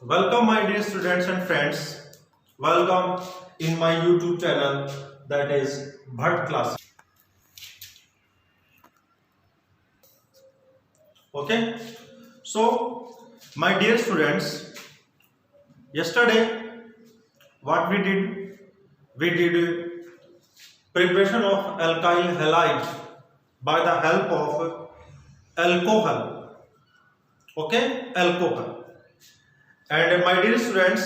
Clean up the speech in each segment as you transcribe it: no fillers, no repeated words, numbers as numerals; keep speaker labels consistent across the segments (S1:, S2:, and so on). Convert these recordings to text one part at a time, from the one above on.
S1: Welcome, my dear students and friends. Welcome in my YouTube channel, that is Bhatt Class. Okay, so my dear students, yesterday what we did preparation of alkyl halide by the help of alcohol. Okay, alcohol. And my dear students,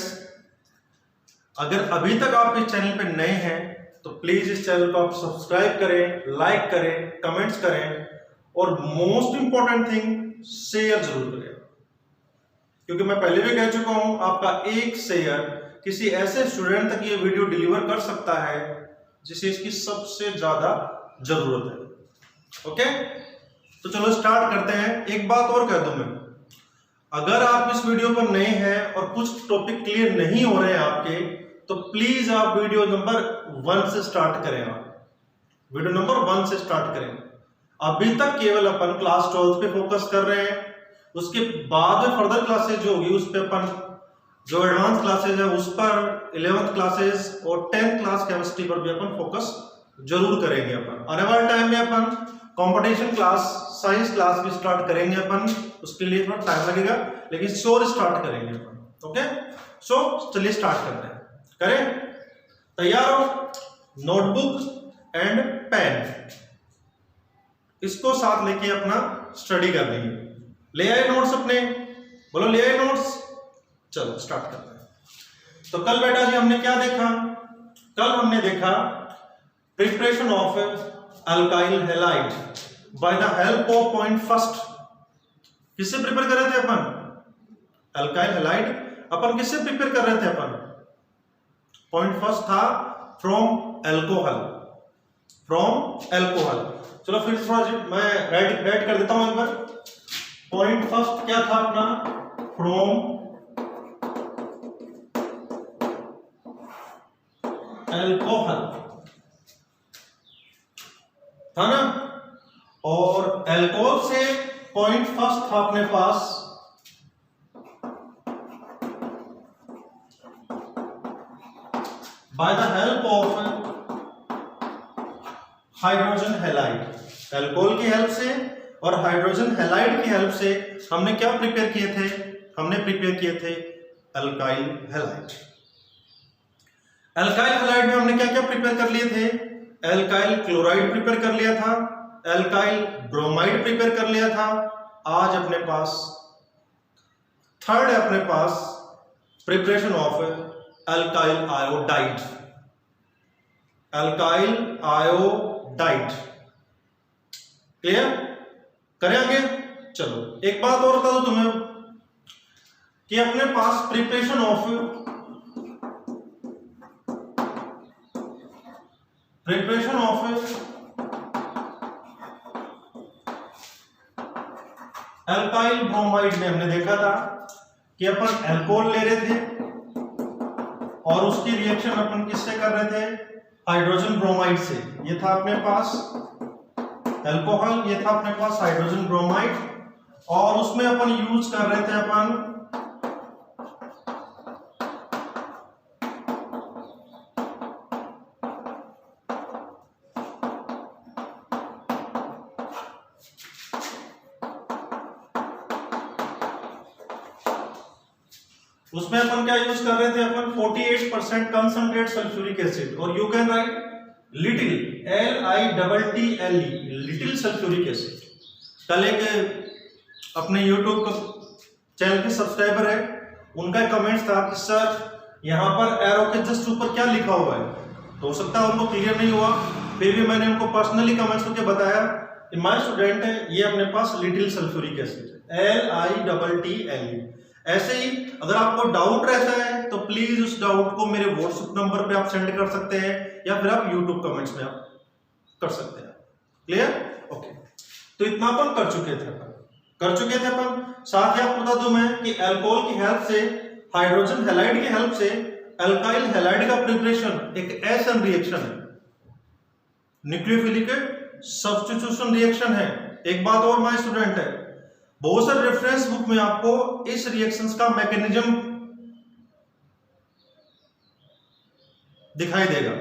S1: अगर अभी तक आप इस channel पे नए हैं तो please इस चैनल को आप सब्सक्राइब करें, लाइक करें, कमेंट्स करें और मोस्ट इंपॉर्टेंट थिंग शेयर जरूर करें, क्योंकि मैं पहले भी कह चुका हूं आपका एक शेयर किसी ऐसे स्टूडेंट तक ये वीडियो डिलीवर कर सकता है जिसे इसकी सबसे ज्यादा जरूरत है। ओके, तो चलो स्टार्ट करते हैं। एक बात और कह दूं मैं, अगर आप इस वीडियो पर नए हैं और कुछ टॉपिक क्लियर नहीं हो रहे हैं आपके, तो प्लीज आप वीडियो नंबर 1 से स्टार्ट करें। आप वीडियो नंबर 1 से स्टार्ट करें। अभी तक केवल अपन क्लास 12 पे फोकस कर रहे हैं, उसके बाद में फर्दर क्लासेज जो होगी उस पर अपन जो एडवांस क्लासेज है उस पर 11th क्लासेस और 10th क्लास केमिस्ट्री पर भी अपन फोकस जरूर करेंगे। अपन आने वाले टाइम में अपन कंपटीशन क्लास, साइंस क्लास भी स्टार्ट करेंगे अपन, उसके लिए थोड़ा टाइम लगेगा लेकिन श्योर स्टार्ट करेंगे अपन। ओके, सो चलिए स्टार्ट करते हैं। करें? तैयार हो? नोटबुक एंड पेन इसको साथ लेके अपना स्टडी कर लेंगे। ले आए नोट्स अपने? बोलो ले आए नोट्स? चलो स्टार्ट करते हैं। तो कल बेटा जी हमने क्या देखा? कल हमने देखा preparation of alkyl halide bye the help of point first. किससे प्रिपेयर कर रहे थे अपन? अल्काइल हैलाइड अपन किससे प्रिपेयर कर रहे थे अपन? पॉइंट फर्स्ट था फ्रॉम अल्कोहल, फ्रॉम अल्कोहल। चलो फिर थोड़ा मैं राइट कर देता हूं एक बार। पॉइंट फर्स्ट क्या था अपना? फ्रॉम अल्कोहल था ना, और अल्कोहल से पॉइंट फर्स्ट था अपने पास by the help of hydrogen halide. Alcohol की हेल्प से और हाइड्रोजन हैलाइड की हेल्प से हमने क्या प्रिपेयर किए थे? हमने प्रिपेयर किए थे अल्काइल हैलाइड। अल्काइल हैलाइड में हमने क्या क्या प्रिपेयर कर लिए थे? अल्काइल क्लोराइड प्रिपेयर कर लिया था, अल्काइल ब्रोमाइड प्रिपेयर कर लिया था। आज अपने पास थर्ड है अपने पास preparation of alkyl iodide. Alkyl iodide clear? करें आगे? चलो एक बात और बता दो तुम्हें कि अपने पास प्रिपरेशन ऑफ अल्काइल ब्रोमाइड में हमने देखा था कि अपन अल्कोहल ले रहे थे और उसकी रिएक्शन अपन किससे कर रहे थे? हाइड्रोजन ब्रोमाइड से। ये था अपने पास अल्कोहल, ये था अपने पास हाइड्रोजन ब्रोमाइड, और उसमें अपन यूज कर रहे थे अपन उसमें अपन क्या यूज कर रहे थे? अपन 48% कंसंट्रेट सल्फ्यूरिक एसिड, और you can write little, LITTLE, little sulphuric acid. कल एक अपने यूट्यूब चैनल के सब्सक्राइबर है, उनका कमेंट्स था कि सर यहाँ पर एरो के जस्ट ऊपर क्या लिखा हुआ है, तो हो सकता है उनको क्लियर नहीं हुआ, फिर भी मैंने उनको पर्सनली कमेंट्स करके बताया कि माय स्टूडेंट है, ये अपने पास लिटिल सल्फ्यूरिक एसिड LITTLE। ऐसे ही अगर आपको डाउट रहता है तो प्लीज उस डाउट को मेरे व्हाट्सएप नंबर पे आप सेंड कर सकते हैं या फिर आप यूट्यूब कमेंट्स में आप कर सकते हैं। क्लियर? ओके, तो इतना अपन कर चुके थे अपन। साथ ही आपको बता दूं मैं कि अल्कोहल की हेल्प से, हाइड्रोजन हैलाइड की हेल्प से अल्काइल हैलाइड का प्रिपरेशन एक एसिड रिएक्शन है, न्यूक्लियोफिलिक सब्स्टिट्यूशन रिएक्शन है। एक बात और माय स्टूडेंट है, बहुत सारे रेफरेंस बुक में आपको इस रिएक्शंस का मैकेनिज्म दिखाई देगा।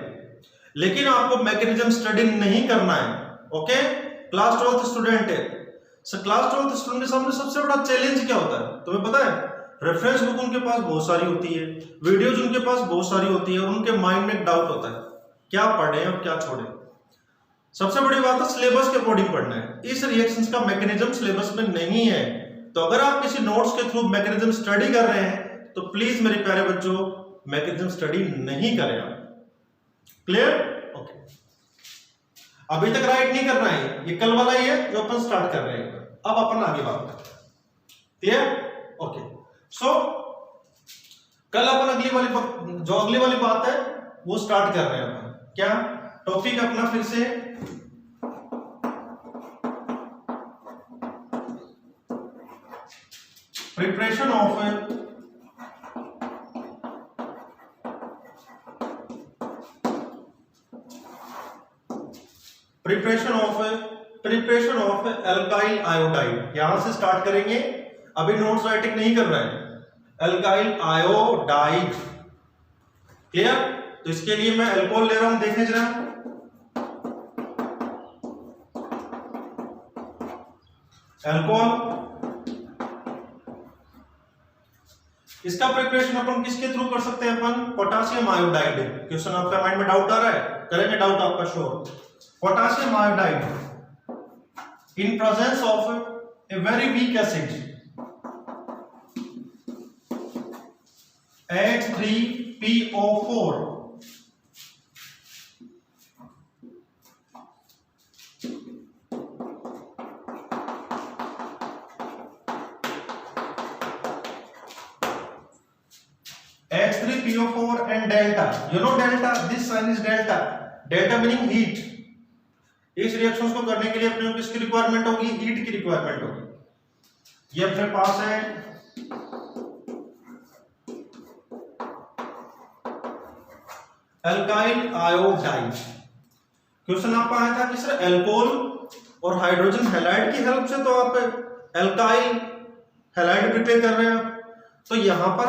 S1: लेकिन आपको मैकेनिज्म स्टडी नहीं करना है। ओके, क्लास 12th स्टूडेंट है, क्लास 12th स्टूडेंट के सामने सबसे बड़ा चैलेंज क्या होता है तुम्हें पता है? रेफरेंस बुक उनके पास बहुत सारी होती है, वीडियोज उनके पास बहुत सारी होती है, और उनके माइंड में एक डाउट होता है क्या पढ़े और क्या छोड़े। सबसे बड़ी बात है सिलेबस के अकॉर्डिंग पढ़ना है। इस रिएक्शंस का मैकेनिज्म सिलेबस में नहीं है, तो अगर आप किसी नोट्स के थ्रू मैकेनिज्म स्टडी कर रहे हैं तो प्लीज मेरे प्यारे बच्चों मैकेनिज्म स्टडी नहीं करें आप। क्लियर? ओके, अभी तक राइट नहीं करना है, ये कल वाला ही है जो अपन स्टार्ट कर रहे हैं। अब अपन आगे बात करते हैं। क्लियर? ओके, सो कल अपन अगली वाली बात है वो स्टार्ट कर रहे हैं अपन। क्या टॉपिक अपना फिर से प्रिपरेशन ऑफ एल्काइल आयोडाइड, यहां से स्टार्ट करेंगे। अभी नोट्स राइटिंग नहीं कर रहे हैं। Alkyl iodide, clear? तो इसके लिए मैं अल्कोहल ले रहा हूं, देखें जरा। अल्कोहल, इसका प्रिपरेशन अपन किसके थ्रू कर सकते हैं? अपन पोटासियम आयोडाइड। क्वेश्चन आपका माइंड में डाउट आ रहा है, करेंगे डाउट आपका sure. Potassium iodide in presence of a very weak acid H3PO4, H3PO4 and delta. You know delta, this sign is delta. Delta meaning heat. इस रिएक्शंस को करने के लिए अपने को किसकी रिक्वायरमेंट होगी? हीट की रिक्वायरमेंट होगी। ये अपने पास है एल्काइल आयोडाइड। क्वेश्चन आपका आया था कि सर एल्कोहल और हाइड्रोजन हैलाइड की हेल्प से तो आप एल्काइल हैलाइड प्रिपेयर कर रहे हैं, तो यहां पर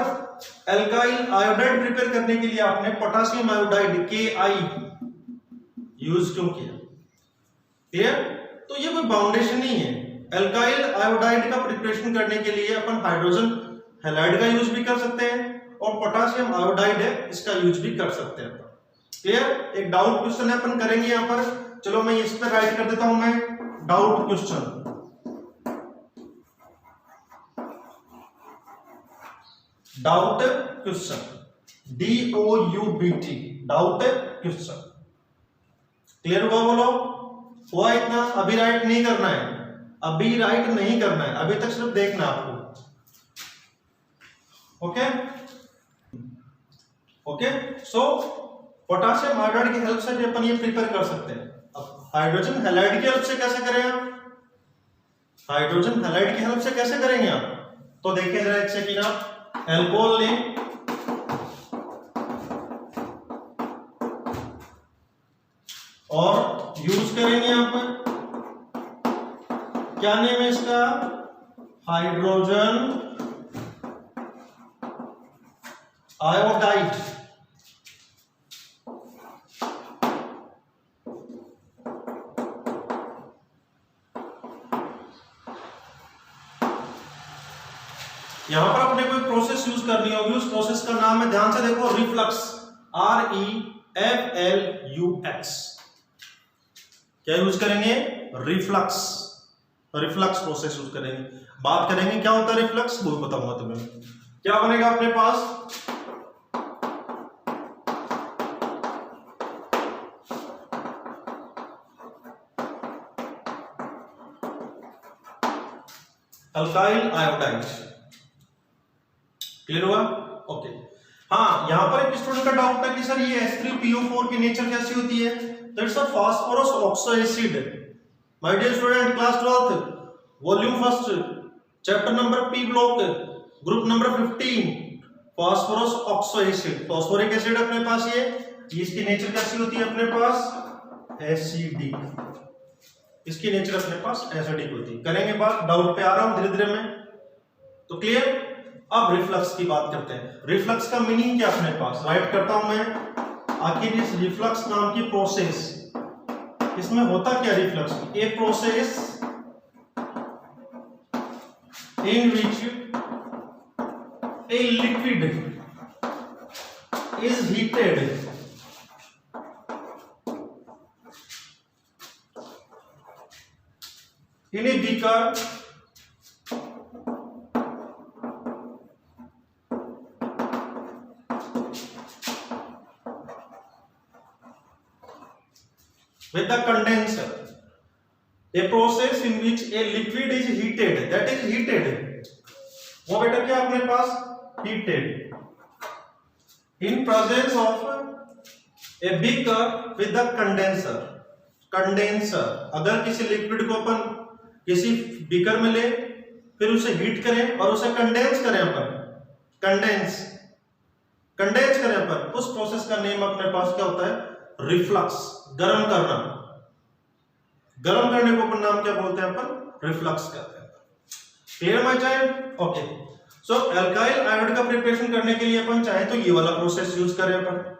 S1: एल्काइल आयोडाइड प्रिपेयर करने के लिए आपने पोटासियम आयोडाइड KI यूज क्यों किया? क्लियर? तो ये कोई बाउंडेशन नहीं है। एल्काइल आयोडाइड का प्रिपरेशन करने के लिए अपन हाइड्रोजन हैलाइड का यूज भी कर सकते हैं और पोटासियम आयोडाइड है इसका यूज भी कर सकते हैं। क्लियर? एक डाउट क्वेश्चन है अपन करेंगे यहां पर। चलो मैं इस पर राइट कर देता हूं मैं doubt question. Doubt question, DOUBT, doubt question. Clear हुआ? बोलो हुआ इतना? अभी राइट नहीं करना है, अभी राइट नहीं करना है, अभी तक सिर्फ देखना आपको। ओके ओके, सो पोटासियम आयोडाइड की हेल्प से भी अपन ये प्रिपेयर कर सकते हैं। अब हाइड्रोजन हैलाइड की हेल्प से कैसे करें आप? हाइड्रोजन हैलाइड की हेल्प से कैसे करेंगे आप? तो देखिए जरा एक सेकंड, आप एल्कोहल लें, और यूज करेंगे यहां पर, क्या नेम है इसका? Hydrogen iodide. यहां पर अपने कोई प्रोसेस यूज करनी होगी, उस प्रोसेस का नाम है, ध्यान से देखो, रिफ्लक्स, REFLUX। क्या यूज करेंगे? रिफ्लक्स, रिफ्लक्स प्रोसेस यूज करेंगे। बात करेंगे क्या होता है रिफ्लक्स, वो बताऊंगा तुम्हें। क्या बनेगा अपने पास? Alkyl iodide. क्लियर हुआ? ओके। हाँ, यहां पर एक स्टूडेंट का डाउट है कि सर ये H3PO4 की नेचर कैसी होती है? तो it's a phosphorus oxo acid. My dear student, class 12th volume 1 chapter number P block group number 15, phosphorus oxo acid, phosphoric acid अपने पास ये इसकी नेचर कैसी होती है अपने पास? एसिडिक। इसकी नेचर अपने पास एसिडिक होती है। करेंगे बात, डाउट पे आ रहा हूं धीरे धीरे मैं। तो क्लियर? अब रिफ्लक्स की बात करते हैं। रिफ्लक्स का मीनिंग क्या अपने पास? राइट करता हूं मैं, आखिर इस रिफ्लक्स नाम की प्रोसेस, इसमें होता क्या reflux? A process in which a liquid is heated in a beaker with the condenser, a process in which a liquid is heated, that is heated, वो बेटा क्या अपने पास heated in presence of a beaker with the condenser. condenser अगर किसी liquid को अपन किसी beaker में ले, फिर उसे हीट करें और उसे कंडेंस करें अपन, कंडेंस करें अपन, उस प्रोसेस का नेम अपने पास क्या होता है? रिफ्लक्स, गर्म करना। गर्म करने को अपन नाम क्या बोलते हैं? अपन रिफ्लक्स कहते हैं। Clear my child? Okay. So alkyl iodide का प्रिपरेशन करने के लिए अपन चाहे तो ये वाला प्रोसेस यूज करें अपन,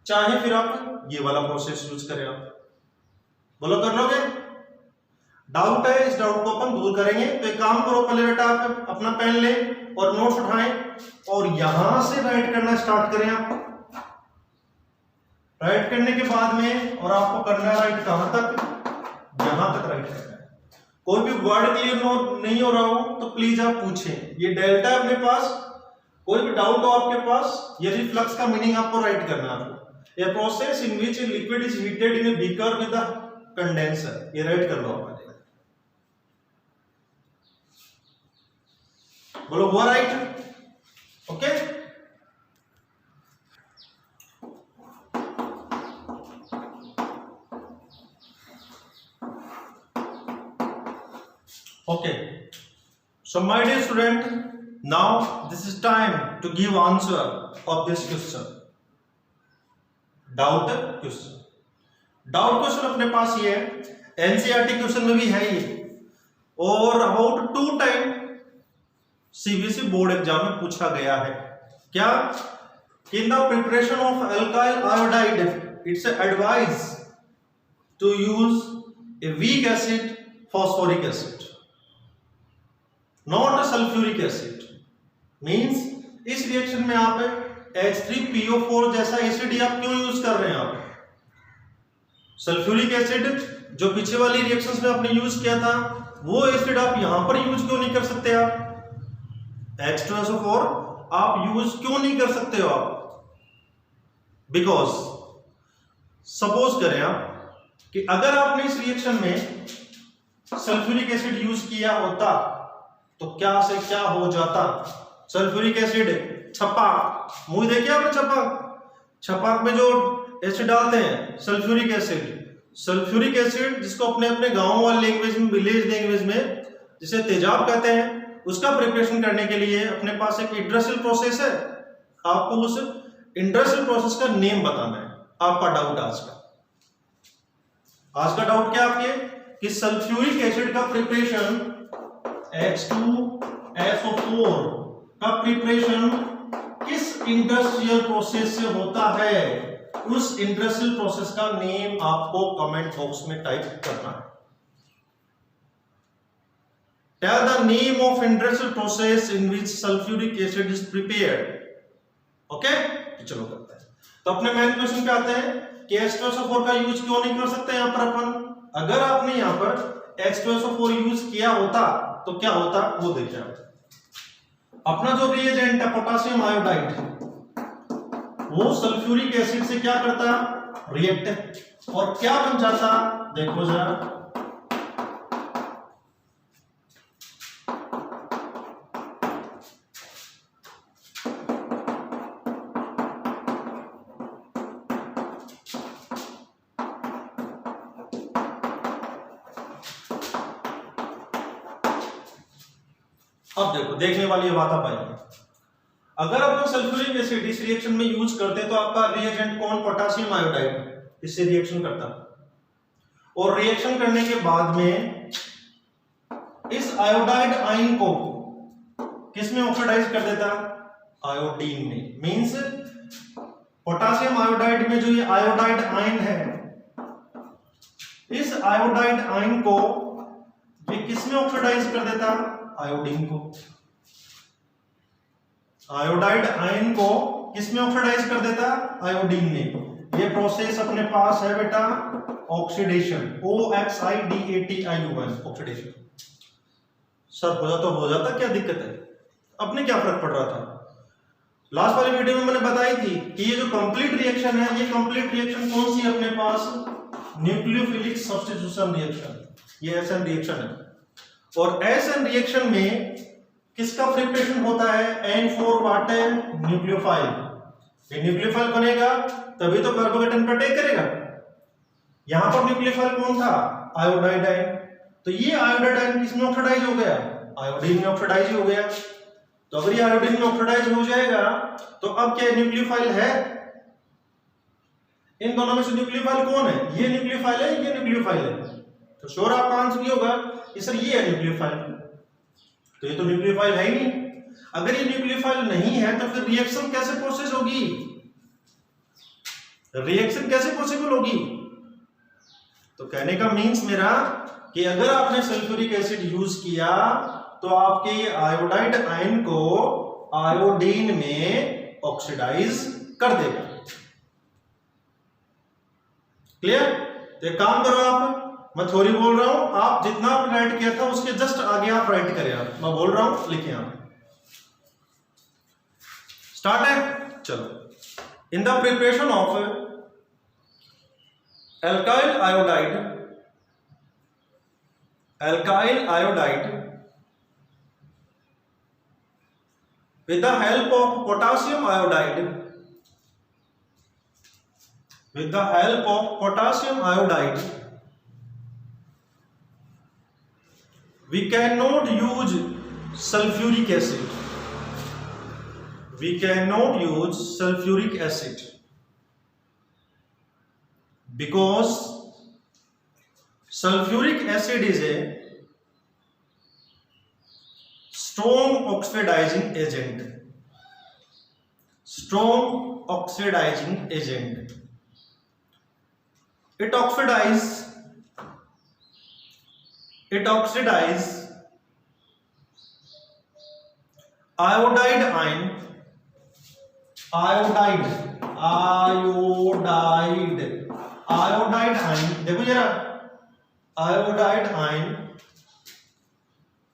S1: चाहे फिर आप ये वाला प्रोसेस यूज करें। आप बोलो कर लोगे? डाउट है, इस डाउट को अपन दूर करेंगे। तो एक काम करो, पहले बेटा आप अपना पेन ले और नोट्स उठाएं और यहां से राइट करना स्टार्ट करें। आप राइट करने के बाद में, और आपको करना है राइट कहां तक? यहां तक राइट करना है। कोई भी वर्ड क्लियर नहीं हो रहा हो तो प्लीज आप पूछें। ये डेल्टा है अपने पास, कोई भी डाउट हो आपके पास, ये रिफ्लक्स का मीनिंग आपको राइट करना है। आपको a process in which a liquid is heated in a beaker with a condenser, ये राइट कर लो आप। बोलो हुआ right? Okay. Okay, so my dear student, now this is time to give answer of this question. Doubt question. Doubt question अपने पास ये है, NCERT question में भी है ये, और about 2 time CBSE board exam में पूछा गया है। क्या? In the preparation of alkyl iodide, it's advised to use a weak acid, phosphoric acid, not a sulfuric acid. Means इस रिएक्शन में आप H3PO4 जैसा एसिड आप क्यों यूज कर रहे हैं? आप सल्फ्यूरिक एसिड जो पीछे वाली रिएक्शंस में आपने यूज किया था, वो एसिड आप यहां पर यूज क्यों नहीं कर सकते? आप H2SO4 आप यूज क्यों नहीं कर सकते हो? आप बिकॉज सपोज करें आप कि अगर आपने इस रिएक्शन में सल्फ्यूरिक एसिड यूज किया होता तो क्या से क्या हो जाता? सल्फ्यूरिक एसिड छपाक, मुंह देखिए आपने छपाक में जो एसिड डालते हैं सल्फ्यूरिक एसिड जिसको अपने अपने गांव वाले लैंग्वेज में, विलेज लैंग्वेज में जिसे तेजाब कहते हैं, उसका प्रिपरेशन करने के लिए अपने पास एक इंडस्ट्रियल प्रोसेस है। आपको उस इंडस्ट्रियल प्रोसेस का नेम बताना है। आपका डाउट आज का डाउट क्या आपके? कि सल्फ्यूरिक एसिड का प्रिपरेशन, H2SO4 का प्रिपरेशन किस इंडस्ट्रियल प्रोसेस से होता है? उस इंडस्ट्रियल प्रोसेस का नेम आपको कमेंट बॉक्स में टाइप करना है। Tell the name of industrial process in which sulfuric acid is prepared. Okay? चलो करते हैं। तो अपने मेन क्वेश्चन पे आते हैं कि H2SO4 का यूज क्यों नहीं कर सकते यहाँ पर अपन? अगर आपने यहाँ पर H2SO4 यूज किया होता तो क्या होता, वो देखिए आप। अपना जो रिएजेंट है पोटेशियम आयोडाइड, वो सल्फ्यूरिक एसिड से क्या करता? रिएक्ट, और क्या बन जाता? देखो जरा, अब देखो, देखने वाली ये बात आप आएगी। अगर अपन सल्फ्यूरिक एसिड इस रिएक्शन में यूज करते तो आपका रिएजेंट कौन? पोटेशियम आयोडाइड इससे रिएक्शन करता, और रिएक्शन करने के बाद में इस आयोडाइड आयन को किस में ऑक्सीडाइज कर देता? आयोडीन में। मींस पोटासियम आयोडाइड में जो ये आयोडाइड आयन है, इस आयोडाइड आयन को ये किसमें ऑक्सीडाइज कर देता? आयोडीन को। आयोडाइड आयन को किसमें ऑक्सीडाइज कर देता? आयोडीन में। ये प्रोसेस अपने पास है बेटा ऑक्सीडेशन, OXIDATION, ऑक्सीडेशन। सर हो जाता क्या दिक्कत है? अपने क्या फर्क पड़ रहा था? लास्ट वाली वीडियो में मैंने बताई थी कि ये जो कंप्लीट रिएक्शन है, ये कंप्लीट रिएक्शन कौन सी है अपने पास? न्यूक्लियोफिलिक सब्स्टिट्यूशन रिएक्शन, ये एसएन रिएक्शन है। और एसएन रिएक्शन में किसका प्रिपरेशन होता है? N4 water nucleophile. ये न्यूक्लियोफाइल बनेगा तभी तो कार्बोकेटन पर अटैक करेगा। यहां पर न्यूक्लियोफाइल कौन था? Iodide ion. तो ये आयोडाइड आयन किसमें ऑक्सीडाइज हो गया? आयोडीन में ऑक्सीडाइज हो गया। तो अगर ये आयोडीन में ऑक्सीडाइज हो जाएगा तो अब क्या न्यूक्लियोफाइल है? इन दोनों में से न्यूक्लियोफाइल कौन है? ये न्यूक्लियोफाइल है, ये न्यूक्लियोफाइल है। तो श्योर आपका आंसर ये होगा कि सर ये है न्यूक्लियोफाइल। तो ये तो न्यूक्लियोफाइल है ही नहीं। अगर ये न्यूक्लियोफाइल नहीं है तो फिर रिएक्शन कैसे प्रोसेस होगी? रिएक्शन कैसे पॉसिबल होगी? तो कहने का मीन्स मेरा कि अगर आपने सल्फ्यूरिक एसिड यूज किया तो आपके ये आयोडाइड आयन को आयोडीन में ऑक्सीडाइज कर देगा। क्लियर? तो एक काम करो, आप, मैं थ्योरी बोल रहा हूं, आप जितना आप राइट किया था उसके जस्ट आगे आप राइट करें। आप, मैं बोल रहा हूं, लिखिए आप। स्टार्ट है, चलो। In the preparation of alkyl iodide with the help of potassium iodide, we cannot use sulfuric acid. Because sulfuric acid is a strong oxidizing agent. It oxidize iodide ion, देखो जरा, iodide ion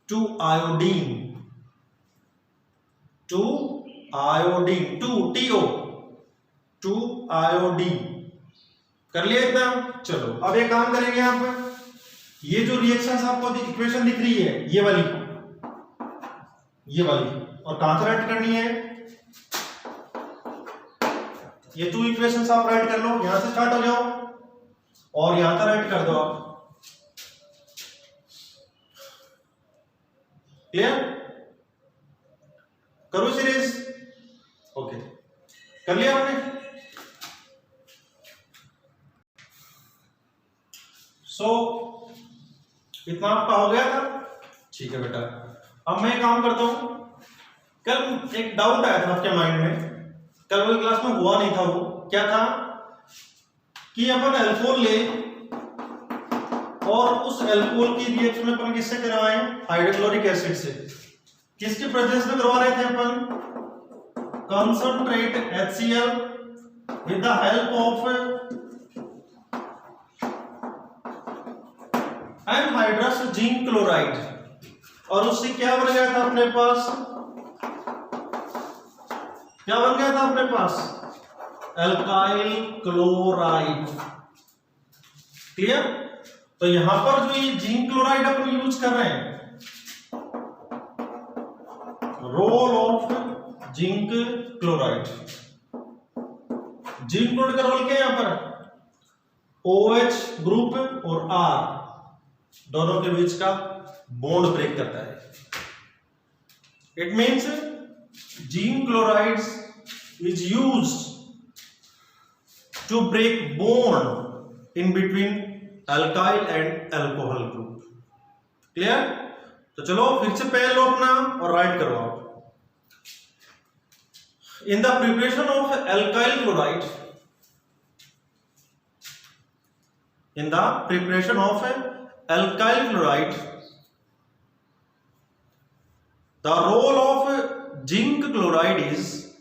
S1: to iodine, to iodine कर लिया एकदम। चलो अब एक काम करेंगे आप, ये जो रिएक्शंस आपको इक्वेशन दिख रही है, ये वाली, और कहां से राइट करनी है? ये 2 इक्वेशंस आप राइट कर लो, यहां से स्टार्ट हो जाओ और यहां तक राइट कर दो आप। क्लियर? करो सीरीज? ओके, कर लिया आपने? सो इतना आपका हो गया था? ठीक है बेटा। अब मैं काम करता हूं, कल एक डाउट आया था आपके माइंड में, कल वाली क्लास में हुआ नहीं था। वो क्या था कि अपन एल्कोहल ले और उस एल्कोहल की रिएक्शन अपन किससे करवाएं? हाइड्रोक्लोरिक एसिड से। किसके प्रेजेंस में करवा रहे थे अपन? Concentrate HCl with the help of anhydrous zinc chloride, और उससे क्या बन गया था अपने पास? क्या बन गया था अपने पास? Alkyl chloride. क्लियर? तो यहां पर जो ये जिंक क्लोराइड अपन यूज कर रहे हैं, role of zinc chloride, zinc chloride का रोल क्या है यहां पर? OH ग्रुप और R दोनों के बीच का बॉन्ड ब्रेक करता है। It means zinc chloride is used to break bond in between alkyl and alcohol group. Clear? तो चलो फिर से पहले लो अपना और राइट करो आप। In the preparation of alkyl chloride, in the preparation of alkyl chloride, the role of zinc chloride is,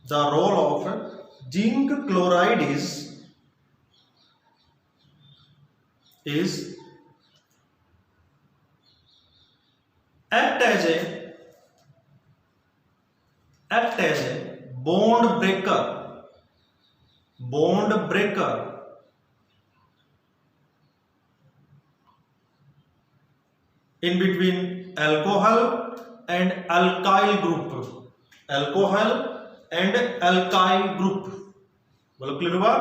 S1: the role of zinc chloride is act as a bond breaker in between alcohol and alkyl group, alcohol and alkyl group। बोलो clear हुआ?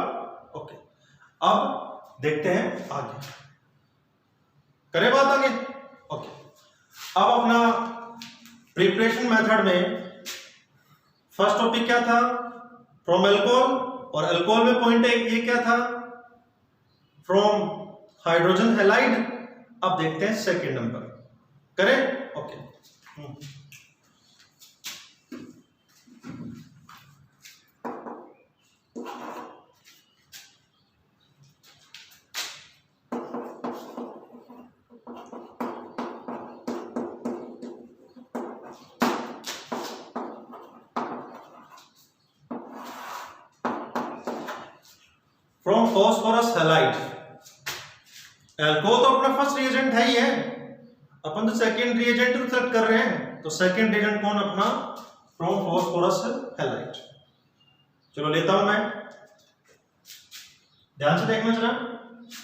S1: Okay, अब देखते हैं आगे, करें बात आगे। Okay, अब अपना प्रिपरेशन मेथड में फर्स्ट टॉपिक क्या था? फ्रॉम अल्कोहल, और अल्कोहल में पॉइंट ये क्या था? From hydrogen halide. अब देखते हैं सेकंड नंबर, करें? Okay, from phosphorus halide. Alcohol तो अपना फर्स्ट रिएजेंट है ही है, अपन तो सेकंड रिएजेंट सेलेक्ट कर रहे हैं, तो सेकंड रिएजेंट कौन अपना? From phosphorus halide. चलो लेता हूं मैं, ध्यान से देखना जरा।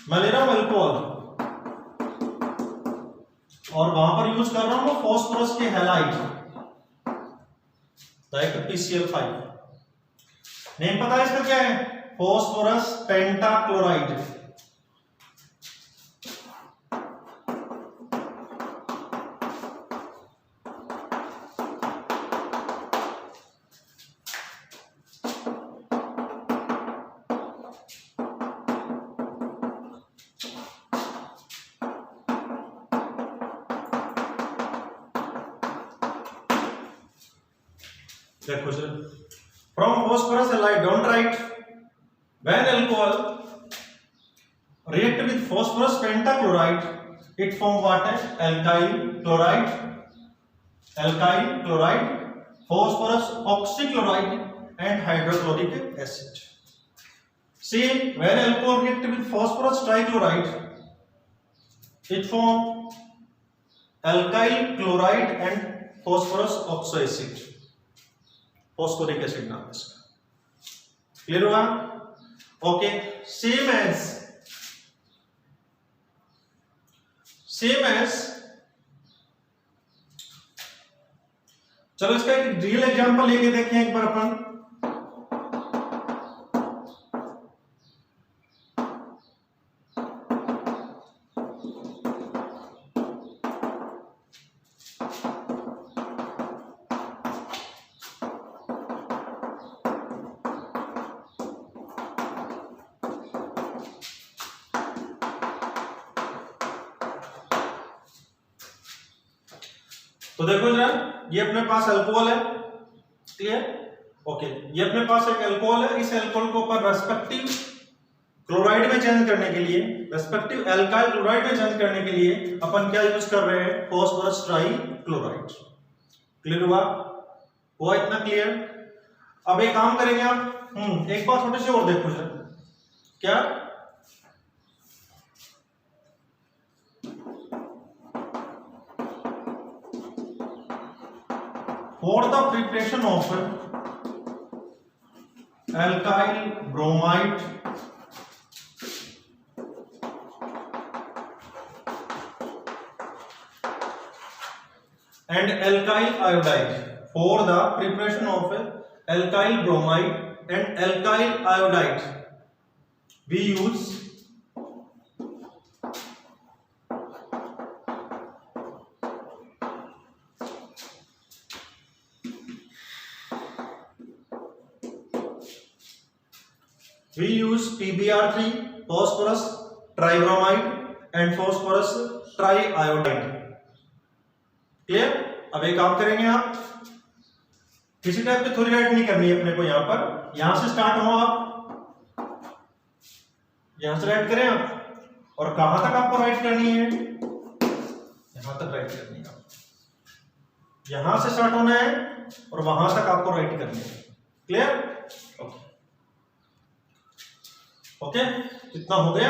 S1: मैं ले रहा हूं अल्कोहल और वहां पर यूज कर रहा हूं फॉस्फोरस के हैलाइड, डायरेक्ट PCl5। नेम पता है इसका क्या है? Phosphorus pentachloride. देखो sir, from phosphorus halide, don't write. When alcohol react with phosphorus pentachloride, it form what? Alkyl chloride, phosphorus oxychloride and hydrochloric acid. See, when alcohol react with phosphorus trichloride, it form alkyl chloride and phosphorus oxoacid, phosphoric acid नाम है इसका। Clear हुआ? Okay, same as चलो इसका एक real example लेके देखें एक बार अपन। तो देखो जरा, ये अपने पास अल्कोहल है, क्लियर? ओके, ये अपने पास एक अल्कोहल है। इस अल्कोहल को अपन रेस्पेक्टिव क्लोराइड में चेंज करने के लिए, रेस्पेक्टिव एल्काइल क्लोराइड में चेंज करने के लिए अपन क्या यूज कर रहे हैं? Phosphorus trichloride. क्लियर हुआ? हुआ इतना क्लियर? अब एक काम करेंगे आप, एक बात छोटी सी और देखो जरा, क्या? For the preparation of alkyl bromide and alkyl iodide, for the preparation of alkyl bromide and alkyl iodide, we use PBr3, phosphorus tribromide and phosphorus triiodide। Clear? अब एक काम करेंगे आप, किसी टाइप की थ्योरी राइट नहीं करनी है अपने को। यहां पर यहां से स्टार्ट हो आप, यहां से राइट करें आप, और कहां तक आपको राइट करनी है, यहां तक राइट करनी है। यहां से स्टार्ट होना है और वहां तक आपको राइट करनी है। क्लियर? ओके ओके, इतना हो गया।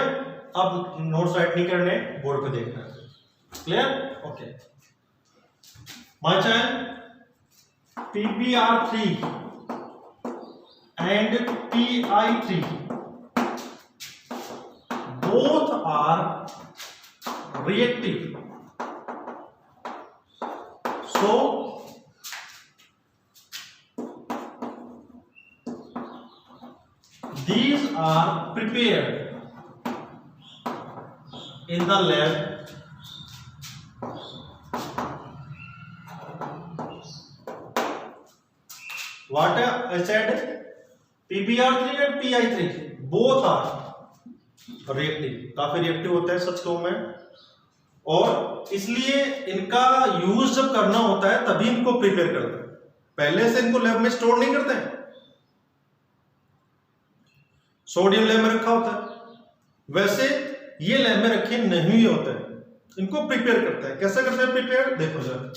S1: अब नोट्स राइट नहीं करने, बोर्ड पे देखना है। Clear? Okay. My channel PBr3 and PI3 both are reactive, so these are prepared in the lab what I said, PBr3 and PI3 both are reactive, काफी रिएक्टिव होता है सच कहूं मैं, और इसलिए इनका यूज जब करना होता है तभी इनको प्रिपेयर करते हैं, पहले से इनको लैब में स्टोर नहीं करते हैं। सोडियम लैब में रखा होता है, वैसे ये लैब में रखे नहीं होते हैं, इनको प्रिपेयर करते हैं। कैसे करते हैं प्रिपेयर, देखो जरा।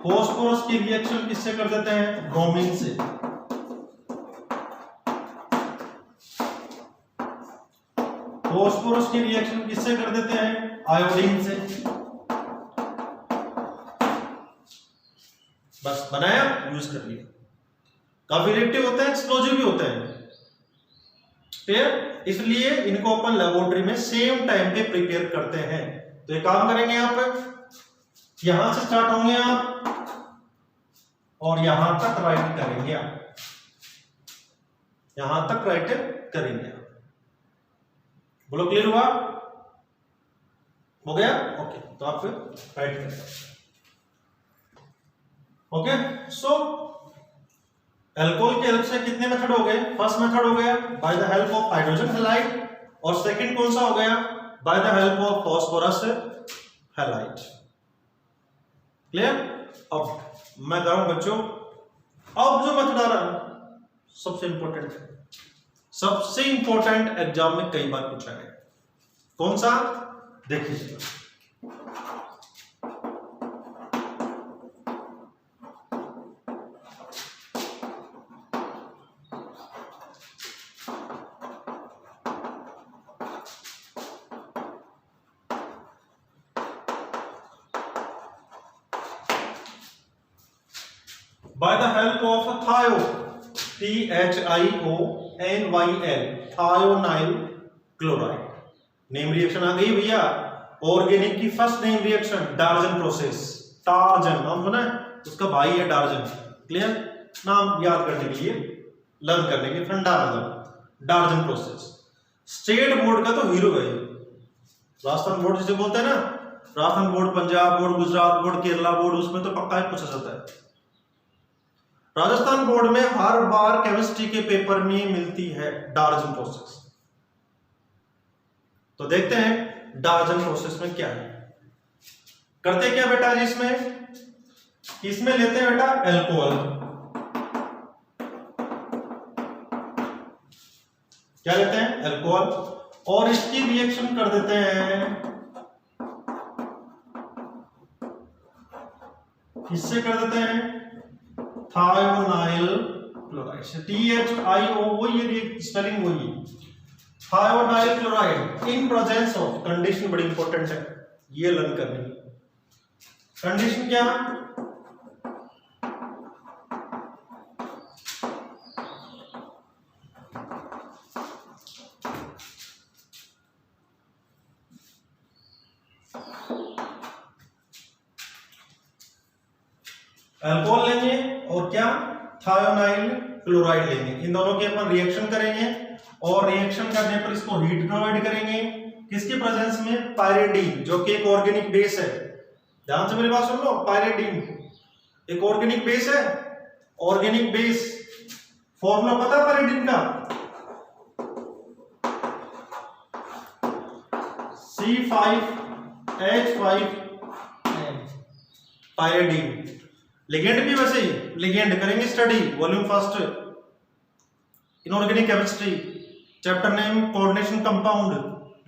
S1: फॉस्फोरस की रिएक्शन किससे कर देते हैं, ब्रोमीन से। फॉस्फोरस की रिएक्शन किससे कर देते हैं, आयोडीन से। बस बनाया, यूज कर लिया। काफी रिएक्टिव होते हैं, एक्सप्लोजिव भी होते हैं। क्लियर? इसलिए इनको अपन लेबोरेटरी में सेम टाइम पे प्रिपेयर करते हैं। तो एक काम करेंगे आप, यहां से स्टार्ट होंगे आप और यहां तक राइट करेंगे आप, यहां तक राइट करेंगे आप। बोलो क्लियर हुआ? हो गया? ओके, तो आप राइट करें। ओके, सो अल्कोहल के हेल्प से कितने मेथड हो गए? फर्स्ट मेथड हो गया bye the help of hydrogen halide, और सेकंड कौन सा हो गया, bye the help of phosphorus halide. Clear? अब मैं कह रहा हूं बच्चों, अब जो मेथड आ रहा है सबसे इंपॉर्टेंट है, सबसे इंपॉर्टेंट, एग्जाम में कई बार पूछा गया। कौन सा? देखिए, by the help of thio, THIONYL, thionyl chloride. Name reaction आ गई भैया, ऑर्गेनिक की first name reaction, Darzens process. Tarzan नाम सुना है, उसका भाई है डार्जन। क्लियर? नाम याद करने के लिए, लर्न करने के फंडा, मतलब डार्जन प्रोसेस। स्टेट बोर्ड का तो हीरो है, राजस्थान बोर्ड जिसे बोलते हैं ना, Rajasthan board, Punjab board, Gujarat board, Kerala board, उसमें तो पक्का ही पूछा जाता है। राजस्थान बोर्ड में हर बार केमिस्ट्री के पेपर में मिलती है डार्जन प्रोसेस। तो देखते हैं डार्जन प्रोसेस में क्या है। करते क्या बेटा जी, इसमें लेते हैं बेटा अल्कोहल। क्या लेते हैं? अल्कोहल, और इसकी रिएक्शन कर देते हैं, किससे कर देते हैं, थायोनाइल क्लोराइड से। THIO, वही है स्पेलिंग, वही thionyl chloride in presence of, condition बड़ी इंपॉर्टेंट है, ये लर्न करनी है। कंडीशन क्या? अल्कोहल लेंगे और क्या, थायोनाइल क्लोराइड लेंगे। इन दोनों की अपन रिएक्शन करेंगे, और रिएक्शन करने पर इसको हीट प्रोवाइड करेंगे। किसके प्रेजेंस में? पायरेडीन, जो कि एक ऑर्गेनिक बेस है। ध्यान से मेरी बात सुन लो, पायरेडीन एक ऑर्गेनिक बेस है। ऑर्गेनिक बेस फॉर्मूला पता है पायरेडीन का? C5H5N, pyridine. लिगेंड भी वैसे ही, लिगेंड करेंगे study volume first inorganic chemistry, chapter name coordination compound,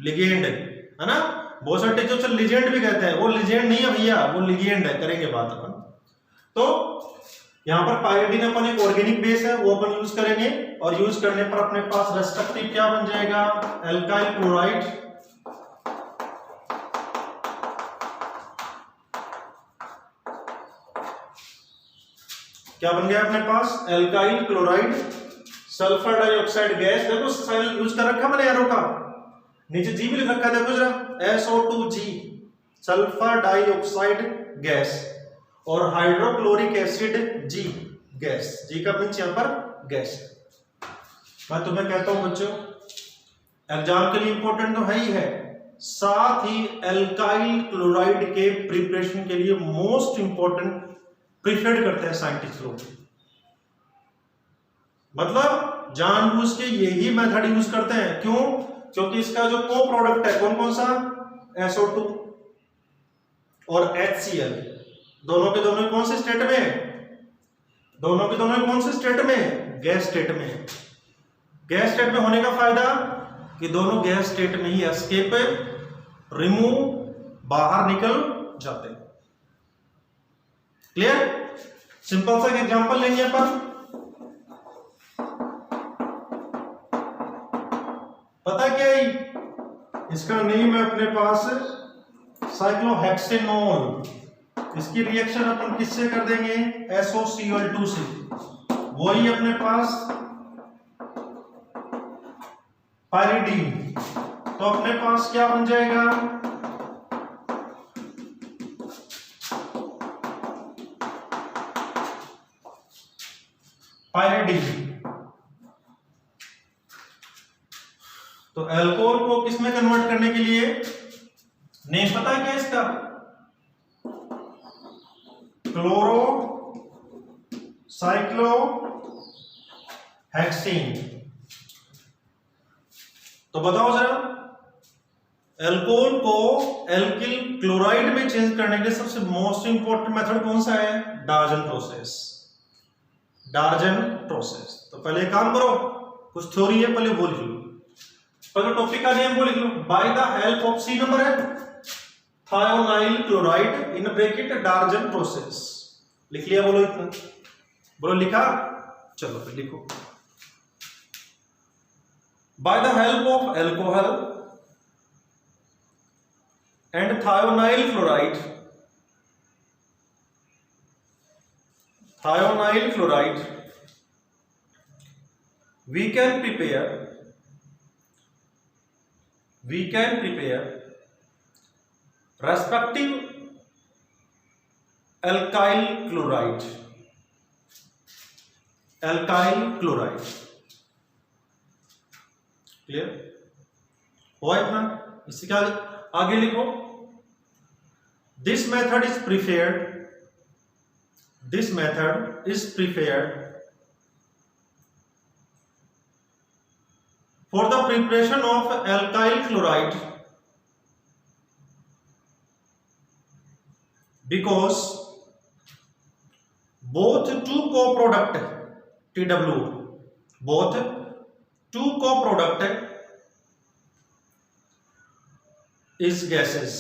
S1: ligand है ना। बहुत सारे टीचर लिगेंड भी कहते हैं, वो लिगेंड नहीं है भैया, वो लिगेंड है, करेंगे बात अपन। तो यहाँ पर पायरिडीन अपन एक ऑर्गेनिक बेस है, वो अपन यूज करेंगे, और यूज करने पर अपने पास रेस्पेक्टिव क्या बन जाएगा, एल्काइल क्लोराइड, क्या बन गया अपने पास, alkyl chloride, sulphur dioxide gas. देखो साइन यूज कर रखा मैंने एरो का, नीचे जी भी लिख रखा है, देखो जरा SO2G, सल्फर डाइऑक्साइड गैस, और hydrochloric acid G gas, G का मीन्स यहां पर गैस। मैं तुम्हें कहता हूं बच्चों, एग्जाम के लिए इंपॉर्टेंट तो है ही है, साथ ही एल्काइल क्लोराइड के प्रिपरेशन के लिए मोस्ट इंपॉर्टेंट प्रिफर्ड करते हैं साइंटिस्ट लोग, मतलब जानबूझ के यही मेथड यूज करते हैं। क्यों? क्योंकि इसका जो को प्रोडक्ट है कौन कौन सा, SO2 और HCl, दोनों के दोनों कौन से स्टेट में, दोनों के दोनों कौन से स्टेट में, गैस स्टेट में। गैस स्टेट में होने का फायदा कि दोनों गैस स्टेट में ही एस्केप, रिमूव, बाहर निकल जाते हैं। क्लियर? सिंपल सा एग्जांपल लेंगे अपन, पता क्या है इसका नेम है अपने पास साइक्लोहेक्सेनॉल, इसकी रिएक्शन अपन किससे कर देंगे, SOCl2 से, वही अपने पास पायरिडीन, तो अपने पास क्या बन जाएगा, पायरिडीन। तो अल्कोहल को किसमें कन्वर्ट करने के लिए, नेम पता है क्या इसका, क्लोरो साइक्लोहेक्सीन। तो बताओ जरा, अल्कोहल को एल्किल क्लोराइड में चेंज करने के लिए सबसे मोस्ट इंपॉर्टेंट मेथड कौन सा है, डार्जन प्रोसेस, डार्जन प्रोसेस। तो पहले काम करो, कुछ थ्योरी है पहले वो लिख लो, पहले टॉपिक का नेम वो लिख लो, by the help of C number है thionyl chloride in bracket Darzens process, लिख लिया, बोलो इतना, बोलो लिखा, चलो फिर लिखो, by the help of alcohol and thionyl chloride, thionyl chloride we can prepare respective alkyl chloride, clear हुआ इतना। इससे क्या आगे लिखो, this method is prepared for the preparation of alkyl chloride because both two co-product TW, both two co-product is gases,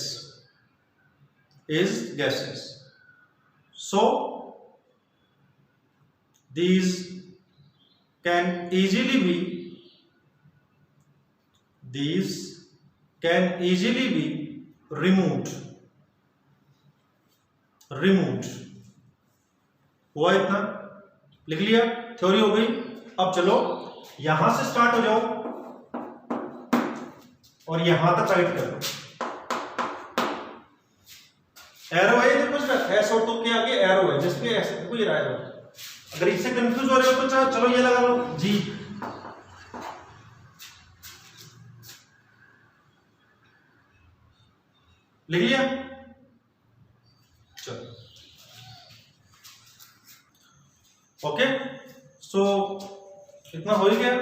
S1: so these can easily be removed हुआ इतना, लिख लिया, थ्योरी हो गई। अब चलो यहां से स्टार्ट हो जाओ और यहां तक राइट करो, एरो है, देखो SO2 के आगे एरो है, जिसपे ऐसे कोई एरो, अगर इससे कंफ्यूज हो रहे हो तो चलो ये लगा लो जी, लिख लिया, चलो ओके। सो इतना हो ही गया,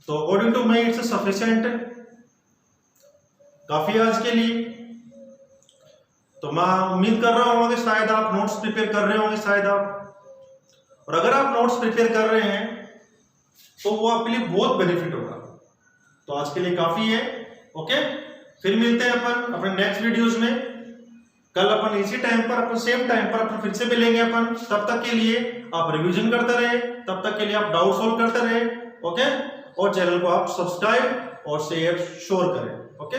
S1: तो according to me it's sufficient, काफी आज के लिए। तो मैं उम्मीद कर रहा हूँ कि शायद आप नोट्स प्रिपेयर कर रहे होंगे शायद आप, और अगर आप नोट्स प्रिपेयर कर रहे हैं तो वो आपके लिए बहुत बेनिफिट होगा। तो आज के लिए काफी है। ओके, फिर मिलते हैं अपन अपने नेक्स्ट वीडियोस में। कल अपन इसी टाइम पर, अपन सेम टाइम पर अपन फिर से मिलेंगे अपन। तब तक के लिए आप रिवीजन करते रहे, तब तक के लिए आप डाउट सॉल्व करते रहे। ओके, और चैनल को आप सब्सक्राइब और शेयर श्योर करें। ओके।